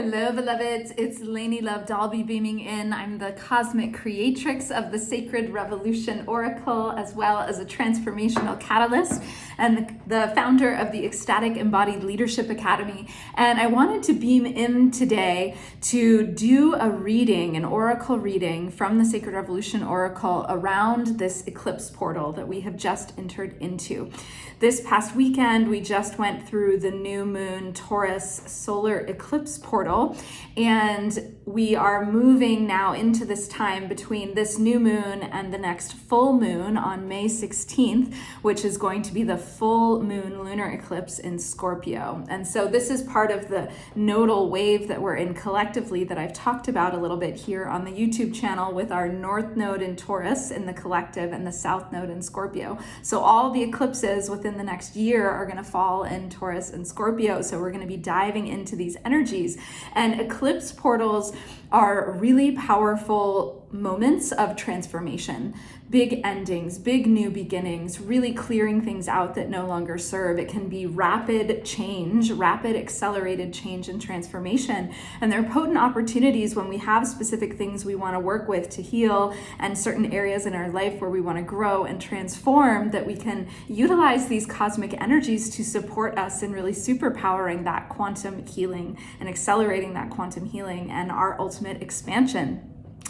Hello, beloveds. It's Lainie Love Dalby beaming in. I'm the cosmic creatrix of the Sacred Revolution Oracle, as well as a transformational catalyst and the founder of the Ecstatic Embodied Leadership Academy. And I wanted to beam in today to do a reading, an oracle reading from the Sacred Revolution Oracle around this eclipse portal that we have just entered into. This past weekend, we just went through the new moon Taurus solar eclipse portal, and we are moving now into this time between this new moon and the next full moon on May 16th, which is going to be the full moon lunar eclipse in Scorpio. And so this is part of the nodal wave that we're in collectively that I've talked about a little bit here on the YouTube channel with our north node in Taurus in the collective and the south node in Scorpio. So all the eclipses within the next year are going to fall in Taurus and Scorpio. So we're going to be diving into these energies. And eclipse portals are really powerful moments of transformation, big endings, big new beginnings, really clearing things out that no longer serve. It can be rapid change, rapid accelerated change and transformation. And there are potent opportunities when we have specific things we want to work with to heal and certain areas in our life where we want to grow and transform, that we can utilize these cosmic energies to support us in really superpowering that quantum healing and accelerating that quantum healing and our ultimate expansion.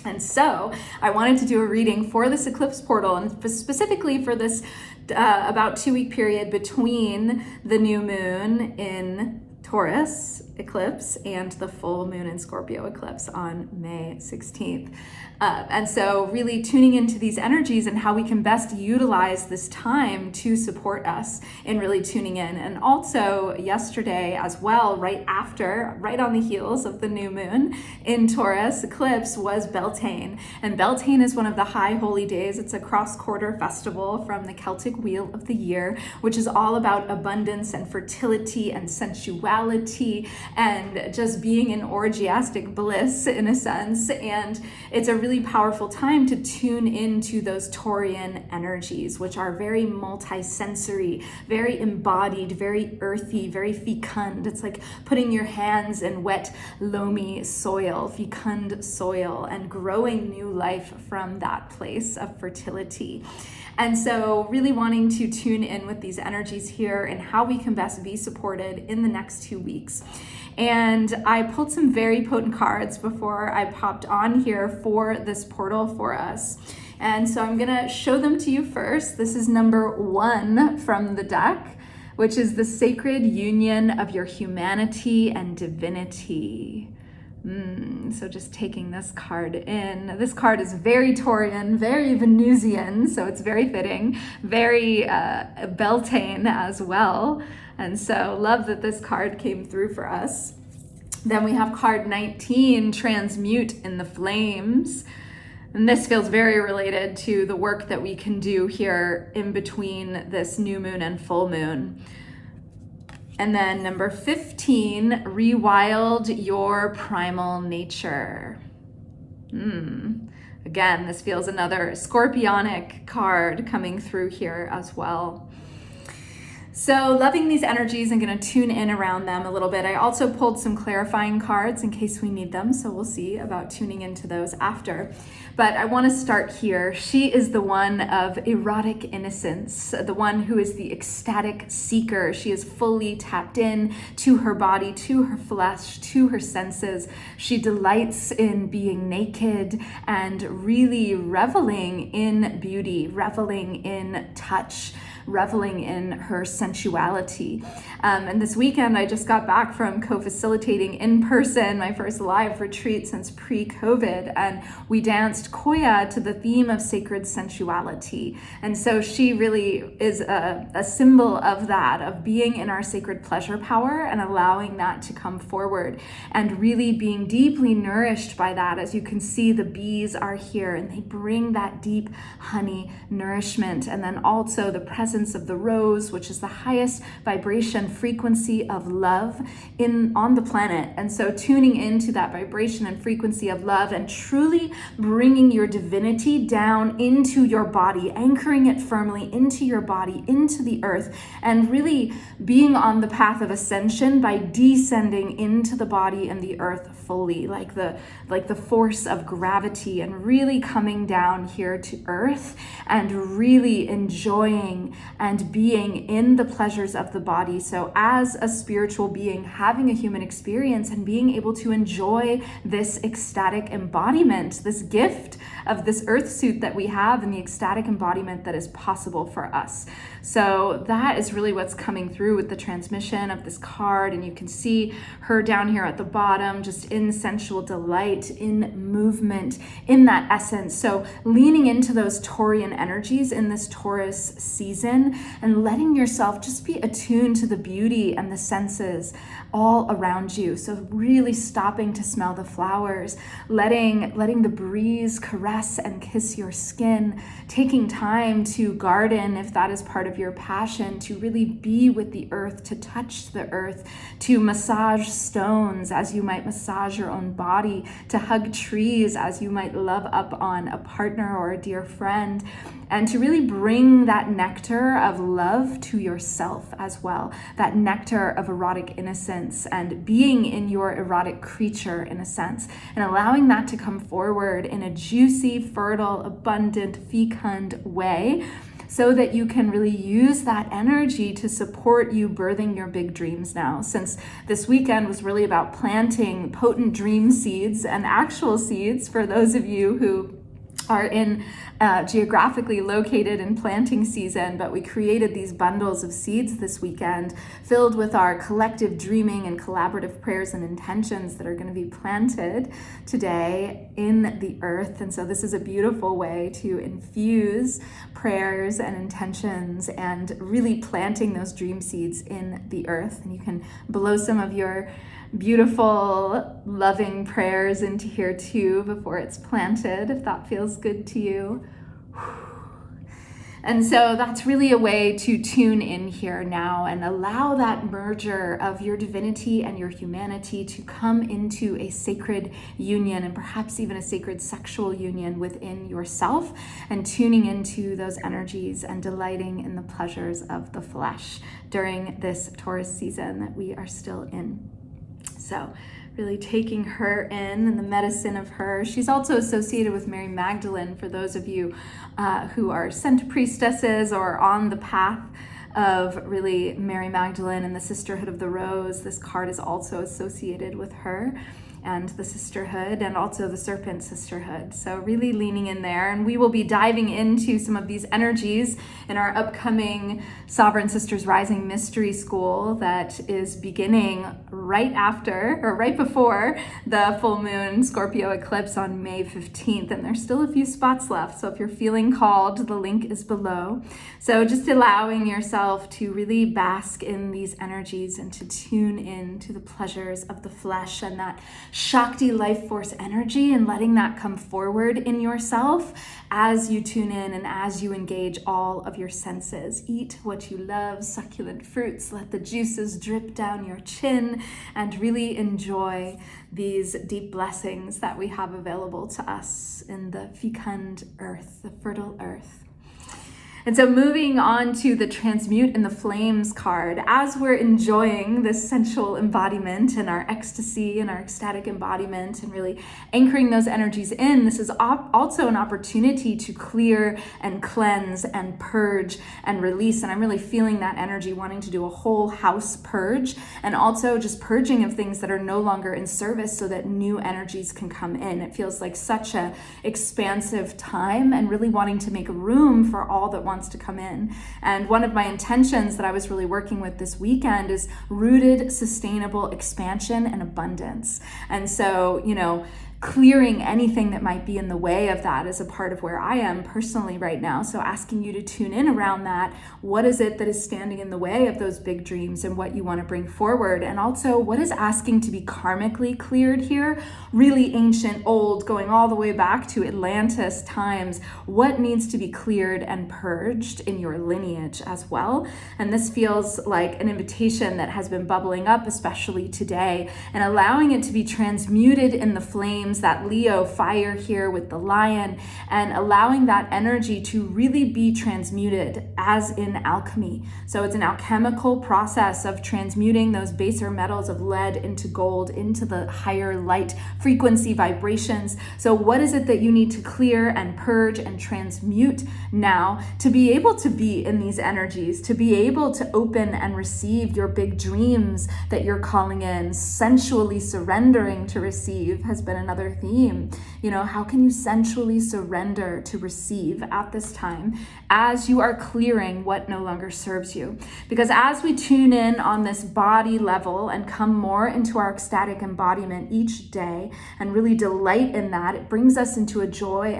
And so I wanted to do a reading for this eclipse portal, and specifically for this about 2-week period between the new moon in Taurus eclipse and the full moon in Scorpio eclipse on May 16th. And so really tuning into these energies and how we can best utilize this time to support us in really tuning in. And also yesterday as well, right on the heels of the new moon in Taurus eclipse, was Beltane. And Beltane is one of the high holy days. It's a cross-quarter festival from the Celtic Wheel of the Year, which is all about abundance and fertility and sensuality and just being in orgiastic bliss in a sense. And it's a really powerful time to tune into those Taurian energies, which are very multi-sensory, very embodied, very earthy, very fecund. It's like putting your hands in wet, loamy soil, fecund soil, and growing new life from that place of fertility. And so really wanting to tune in with these energies here and how we can best be supported in the next 2 weeks. And I pulled some very potent cards before I popped on here for this portal for us. And so I'm gonna show them to you first. This is number 1 from the deck, which is the sacred union of your humanity and divinity. So just taking this card in. This card is very Taurian, very Venusian, so it's very fitting, very Beltane as well. And so love that this card came through for us. Then we have card 19, Transmute in the Flames. And this feels very related to the work that we can do here in between this new moon and full moon. And then number 15, Rewild your primal nature. Again, this feels another scorpionic card coming through here as well. So loving these energies and going to tune in around them a little bit. I also pulled some clarifying cards in case we need them, so we'll see about tuning into those after. But I want to start here. She is the one of erotic innocence, the one who is the ecstatic seeker. She is fully tapped in to her body, to her flesh, to her senses. She delights in being naked and really reveling in beauty, reveling in touch, reveling in her sensuality. And this weekend, I just got back from co-facilitating in person my first live retreat since pre-COVID, and we danced Koya to the theme of sacred sensuality. And so she really is a symbol of that, of being in our sacred pleasure power and allowing that to come forward and really being deeply nourished by that. As you can see, the bees are here and they bring that deep honey nourishment, and then also the presence presence of the rose, which is the highest vibration frequency of love on the planet. And so tuning into that vibration and frequency of love and truly bringing your divinity down into your body, anchoring it firmly into your body, into the earth, and really being on the path of ascension by descending into the body and the earth fully, like the force of gravity, and really coming down here to earth and really enjoying and being in the pleasures of the body. So as a spiritual being, having a human experience and being able to enjoy this ecstatic embodiment, this gift of this earth suit that we have, and the ecstatic embodiment that is possible for us. So that is really what's coming through with the transmission of this card. And you can see her down here at the bottom, just in sensual delight, in movement, in that essence. So leaning into those Taurian energies in this Taurus season and letting yourself just be attuned to the beauty and the senses all around you. So really stopping to smell the flowers, letting the breeze caress and kiss your skin, taking time to garden if that is part of your passion, to really be with the earth, to touch the earth, to massage stones as you might massage your own body, to hug trees as you might love up on a partner or a dear friend, and to really bring that nectar of love to yourself as well, that nectar of erotic innocence and being in your erotic creature in a sense, and allowing that to come forward in a juicy, fertile, abundant, fecund way, so that you can really use that energy to support you birthing your big dreams now. Since this weekend was really about planting potent dream seeds and actual seeds for those of you who are in geographically located in planting season, but we created these bundles of seeds this weekend filled with our collective dreaming and collaborative prayers and intentions that are going to be planted today in the earth. And so this is a beautiful way to infuse prayers and intentions and really planting those dream seeds in the earth. And you can blow some of your beautiful, loving prayers into here too before it's planted, if that feels good to you. And so that's really a way to tune in here now and allow that merger of your divinity and your humanity to come into a sacred union, and perhaps even a sacred sexual union within yourself, and tuning into those energies and delighting in the pleasures of the flesh during this Taurus season that we are still in. So really taking her in and the medicine of her. She's also associated with Mary Magdalene for those of you who are scent priestesses or on the path of really Mary Magdalene and the Sisterhood of the Rose. This card is also associated with her and the sisterhood, and also the serpent sisterhood. So really leaning in there, and we will be diving into some of these energies in our upcoming Sovereign Sisters Rising Mystery School that is beginning right before the full moon Scorpio eclipse on May 15th. And there's still a few spots left. So if you're feeling called, the link is below. So just allowing yourself to really bask in these energies and to tune in to the pleasures of the flesh and that Shakti life force energy, and letting that come forward in yourself as you tune in and as you engage all of your senses. Eat what you love, succulent fruits, let the juices drip down your chin, and really enjoy these deep blessings that we have available to us in the fecund earth, the fertile earth. And so moving on to the Transmute in the Flames card, as we're enjoying this sensual embodiment and our ecstasy and our ecstatic embodiment and really anchoring those energies in, this is also an opportunity to clear and cleanse and purge and release. And I'm really feeling that energy, wanting to do a whole house purge, and also just purging of things that are no longer in service so that new energies can come in. It feels like such a expansive time, and really wanting to make room for all that wants to come in. And one of my intentions that I was really working with this weekend is rooted, sustainable expansion and abundance. And so, clearing anything that might be in the way of that is a part of where I am personally right now. So asking you to tune in around that. What is it that is standing in the way of those big dreams and what you want to bring forward? And also, what is asking to be karmically cleared here? Really ancient, old, going all the way back to Atlantis times. What needs to be cleared and purged in your lineage as well? And this feels like an invitation that has been bubbling up, especially today, and allowing it to be transmuted in the flames, that Leo fire here with the lion, and allowing that energy to really be transmuted as in alchemy. So it's an alchemical process of transmuting those baser metals of lead into gold, into the higher light frequency vibrations. So what is it that you need to clear and purge and transmute now to be able to be in these energies, to be able to open and receive your big dreams that you're calling in? Sensually surrendering to receive has been another theme. You know, how can you sensually surrender to receive at this time as you are clearing what no longer serves you? Because as we tune in on this body level and come more into our ecstatic embodiment each day and really delight in that, it brings us into a joy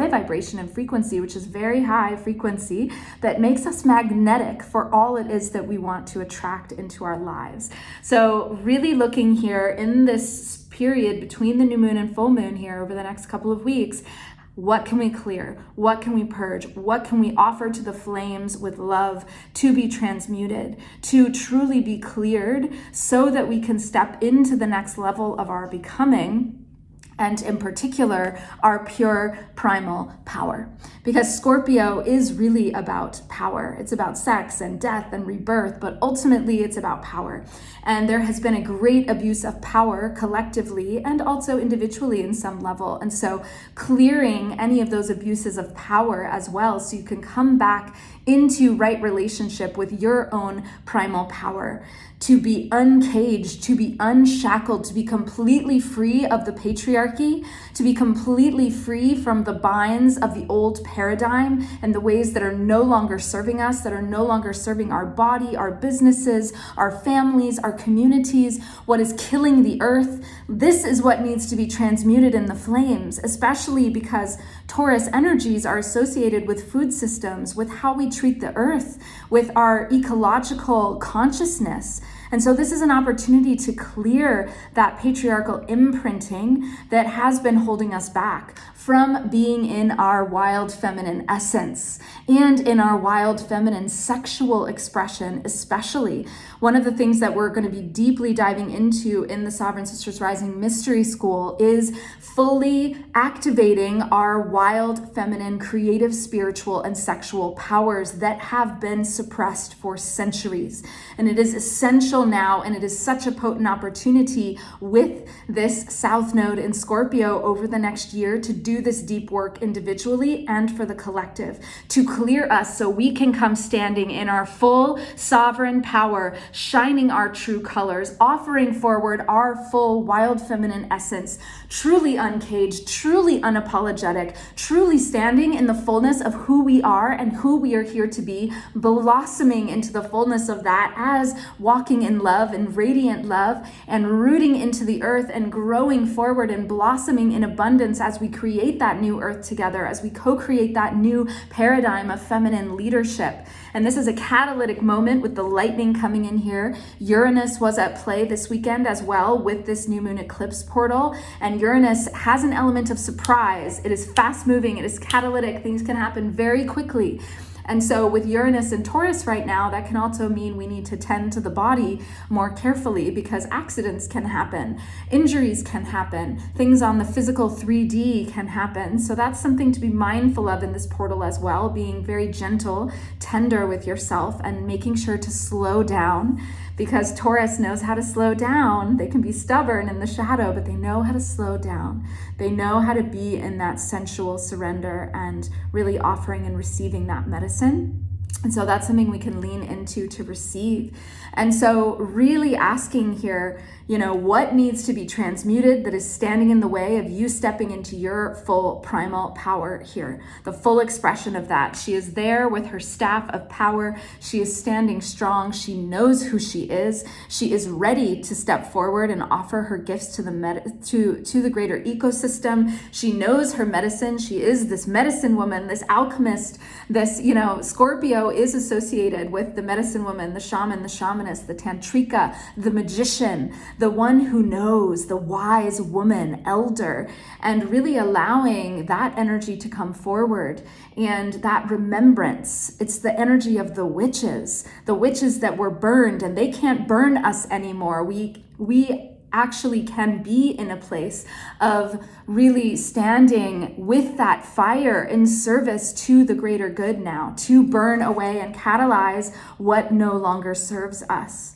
vibration and frequency, which is very high frequency, that makes us magnetic for all it is that we want to attract into our lives. So really looking here in this period between the new moon and full moon here over the next couple of weeks, what can we clear? What can we purge? What can we offer to the flames with love to be transmuted, to truly be cleared so that we can step into the next level of our becoming? And in particular, our pure primal power. Because Scorpio is really about power. It's about sex and death and rebirth, but ultimately it's about power. And there has been a great abuse of power collectively and also individually in some level. And so clearing any of those abuses of power as well, so you can come back into right relationship with your own primal power, to be uncaged, to be unshackled, to be completely free of the patriarchy, to be completely free from the binds of the old paradigm and the ways that are no longer serving us, that are no longer serving our body, our businesses, our families, our communities, what is killing the earth. This is what needs to be transmuted in the flames, especially because Taurus energies are associated with food systems, with how we treat the earth, with our ecological consciousness. And so this is an opportunity to clear that patriarchal imprinting that has been holding us back from being in our wild feminine essence and in our wild feminine sexual expression, especially. One of the things that we're going to be deeply diving into in the Sovereign Sisters Rising Mystery School is fully activating our wild feminine creative, spiritual, and sexual powers that have been suppressed for centuries. And it is essential now, and it is such a potent opportunity with this South Node in Scorpio over the next year to do this deep work individually and for the collective, to clear us so we can come standing in our full sovereign power, shining our true colors, offering forward our full wild feminine essence, truly uncaged, truly unapologetic, truly standing in the fullness of who we are and who we are here to be, blossoming into the fullness of that as walking in love and radiant love and rooting into the earth and growing forward and blossoming in abundance as we create that new earth together, as we co-create that new paradigm of feminine leadership. And this is a catalytic moment with the lightning coming in here. Uranus was at play this weekend as well with this new moon eclipse portal. And Uranus has an element of surprise. It is fast moving. It is catalytic. Things can happen very quickly. And so with Uranus and Taurus right now, that can also mean we need to tend to the body more carefully because accidents can happen, injuries can happen, things on the physical 3D can happen. So that's something to be mindful of in this portal as well, being very gentle, tender with yourself and making sure to slow down, because Taurus knows how to slow down. They can be stubborn in the shadow, but they know how to slow down. They know how to be in that sensual surrender and really offering and receiving that medicine. And so that's something we can lean into to receive. And so really asking here, what needs to be transmuted that is standing in the way of you stepping into your full primal power here, the full expression of that. She is there with her staff of power. She is standing strong. She knows who she is. She is ready to step forward and offer her gifts to the greater ecosystem. She knows her medicine. She is this medicine woman, this alchemist, this, Scorpio is associated with the medicine woman, the shaman, the shamanist, the tantrika, the magician, the one who knows, the wise woman, elder, and really allowing that energy to come forward and that remembrance. It's the energy of the witches that were burned, and they can't burn us anymore. We actually can be in a place of really standing with that fire in service to the greater good now, to burn away and catalyze what no longer serves us.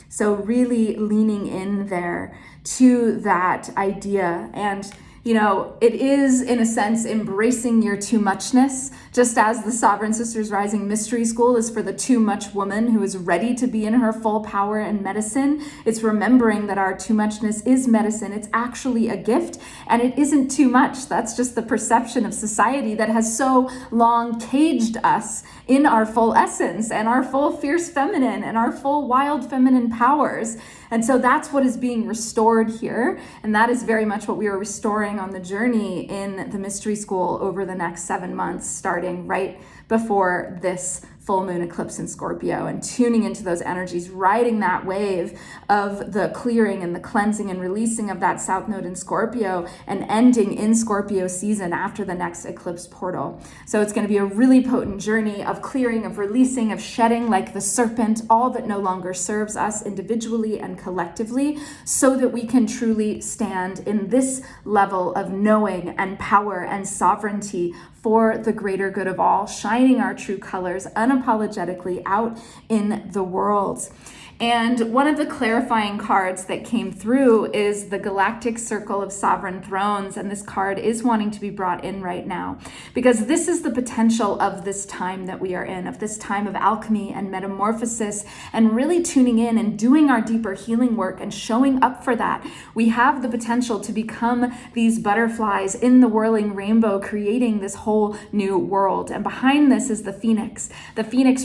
So really leaning in there to that idea. And it is, in a sense, embracing your too muchness, just as the Sovereign Sisters Rising Mystery School is for the too much woman who is ready to be in her full power and medicine. It's remembering that our too muchness is medicine. It's actually a gift, and it isn't too much. That's just the perception of society that has so long caged us in our full essence and our full fierce feminine and our full wild feminine powers. And so that's what is being restored here. And that is very much what we are restoring on the journey in the mystery school over the next 7 months, starting right before this full moon eclipse in Scorpio, and tuning into those energies, riding that wave of the clearing and the cleansing and releasing of that South Node in Scorpio, and ending in Scorpio season after the next eclipse portal. So it's going to be a really potent journey of clearing, of releasing, of shedding like the serpent, all that no longer serves us individually and collectively, so that we can truly stand in this level of knowing and power and sovereignty for the greater good of all, shining our true colors unapologetically out in the world. And one of the clarifying cards that came through is the Galactic Circle of Sovereign Thrones. And this card is wanting to be brought in right now, because this is the potential of this time that we are in, of this time of alchemy and metamorphosis, and really tuning in and doing our deeper healing work and showing up for that. We have the potential to become these butterflies in the whirling rainbow, creating this whole new world. And behind this is the Phoenix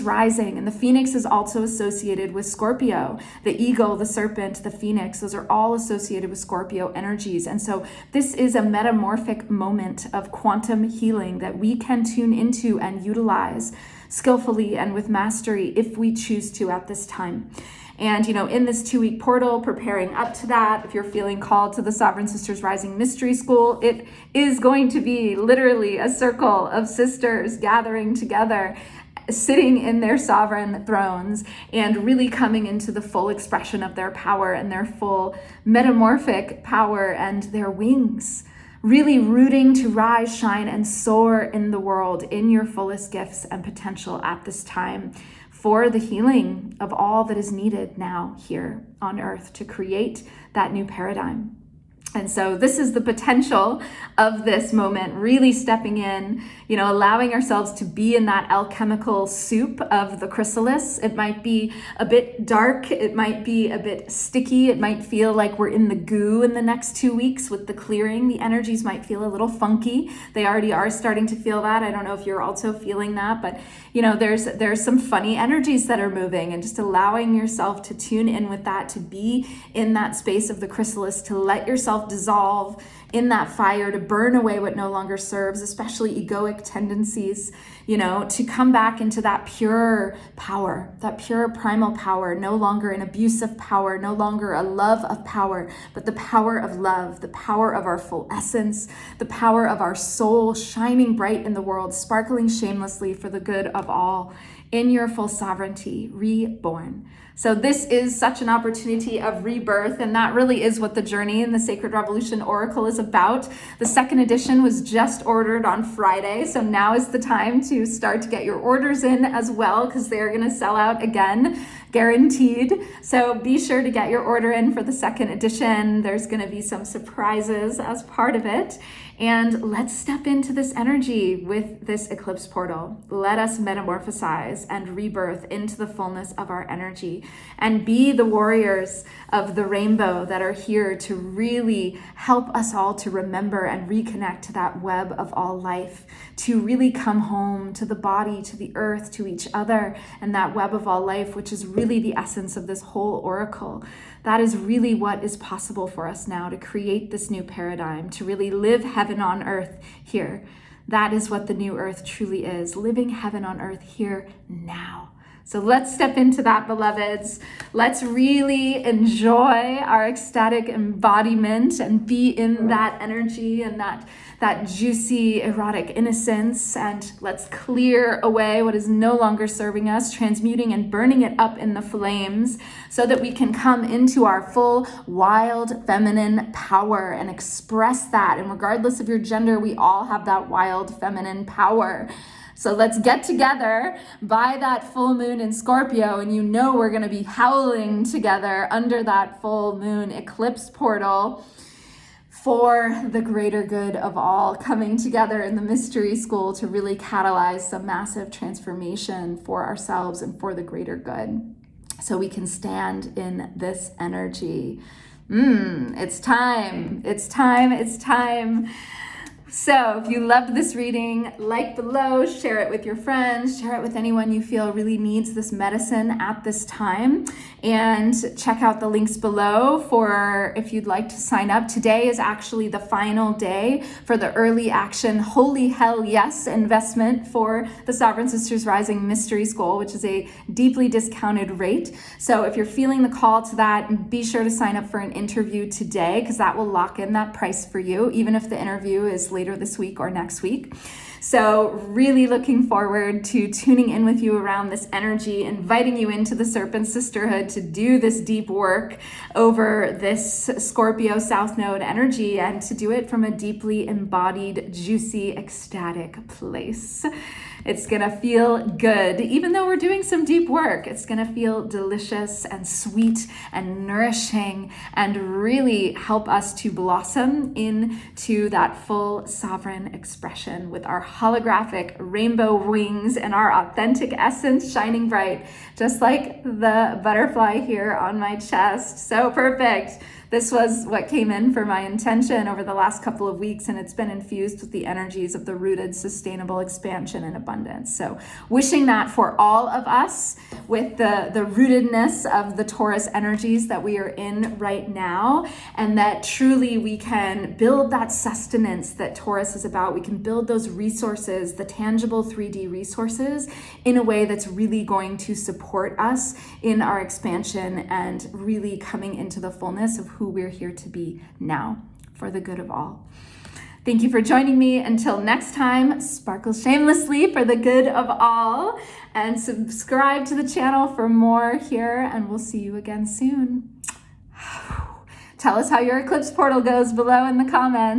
rising. And the Phoenix is also associated with Scorpio. The eagle, the serpent, the phoenix, those are all associated with Scorpio energies. And so this is a metamorphic moment of quantum healing that we can tune into and utilize skillfully and with mastery if we choose to at this time. And, in this 2-week portal, preparing up to that, if you're feeling called to the Sovereign Sisters Rising Mystery School, it is going to be literally a circle of sisters gathering together, sitting in their sovereign thrones and really coming into the full expression of their power and their full metamorphic power and their wings, really rooting to rise, shine, and soar in the world in your fullest gifts and potential at this time for the healing of all that is needed now here on earth to create that new paradigm. And so this is the potential of this moment, really stepping in, allowing ourselves to be in that alchemical soup of the chrysalis. It might be a bit dark. It might be a bit sticky. It might feel like we're in the goo in the next 2 weeks with the clearing. The energies might feel a little funky. They already are starting to feel that. I don't know if you're also feeling that, but there's some funny energies that are moving, and just allowing yourself to tune in with that, to be in that space of the chrysalis, to let yourself dissolve in that fire, to burn away what no longer serves, especially egoic tendencies, to come back into that pure power, that pure primal power, no longer an abuse of power, no longer a love of power, but the power of love, the power of our full essence, the power of our soul shining bright in the world, sparkling shamelessly for the good of all, in your full sovereignty, reborn. So this is such an opportunity of rebirth, and that really is what the journey in the Sacred Revolution Oracle is about. The second edition was just ordered on Friday, so now is the time to start to get your orders in as well, because they're going to sell out again guaranteed. So be sure to get your order in for the second edition. There's going to be some surprises as part of it. And let's step into this energy with this eclipse portal. Let us metamorphosize and rebirth into the fullness of our energy and be the warriors of the rainbow that are here to really help us all to remember and reconnect to that web of all life, to really come home to the body, to the earth, to each other, and that web of all life, which is really the essence of this whole oracle. That is really what is possible for us now, to create this new paradigm, to really live heaven on earth here. That is what the new earth truly is, living heaven on earth here now. So let's step into that, beloveds. Let's really enjoy our ecstatic embodiment and be in that energy and that juicy, erotic innocence. And let's clear away what is no longer serving us, transmuting and burning it up in the flames so that we can come into our full, wild, feminine power and express that. And regardless of your gender, we all have that wild, feminine power. So let's get together by that full moon in Scorpio, and you know we're going to be howling together under that full moon eclipse portal for the greater good of all, coming together in the mystery school to really catalyze some massive transformation for ourselves and for the greater good. So we can stand in this energy. It's time. It's time. It's time. So if you loved this reading, like below, share it with your friends, share it with anyone you feel really needs this medicine at this time, and check out the links below for if you'd like to sign up. Today is actually the final day for the early action Holy Hell Yes investment for the Sovereign Sisters Rising Mystery School, which is a deeply discounted rate. So if you're feeling the call to that, be sure to sign up for an interview today, because that will lock in that price for you, even if the interview is later this week or next week. So really looking forward to tuning in with you around this energy, inviting you into the Serpent Sisterhood to do this deep work over this Scorpio South Node energy, and to do it from a deeply embodied, juicy, ecstatic place. It's gonna feel good. Even though we're doing some deep work, it's gonna feel delicious and sweet and nourishing, and really help us to blossom into that full sovereign expression with our holographic rainbow wings and our authentic essence shining bright, just like the butterfly here on my chest. So perfect. This was what came in for my intention over the last couple of weeks, and it's been infused with the energies of the rooted, sustainable expansion and abundance. So wishing that for all of us with the rootedness of the Taurus energies that we are in right now, and that truly we can build that sustenance that Taurus is about. We can build those resources, the tangible 3D resources, in a way that's really going to support us in our expansion and really coming into the fullness of who we're here to be now for the good of all. Thank you for joining me. Until next time, sparkle shamelessly for the good of all, and subscribe to the channel for more here, and we'll see you again soon. Tell us how your eclipse portal goes below in the comments.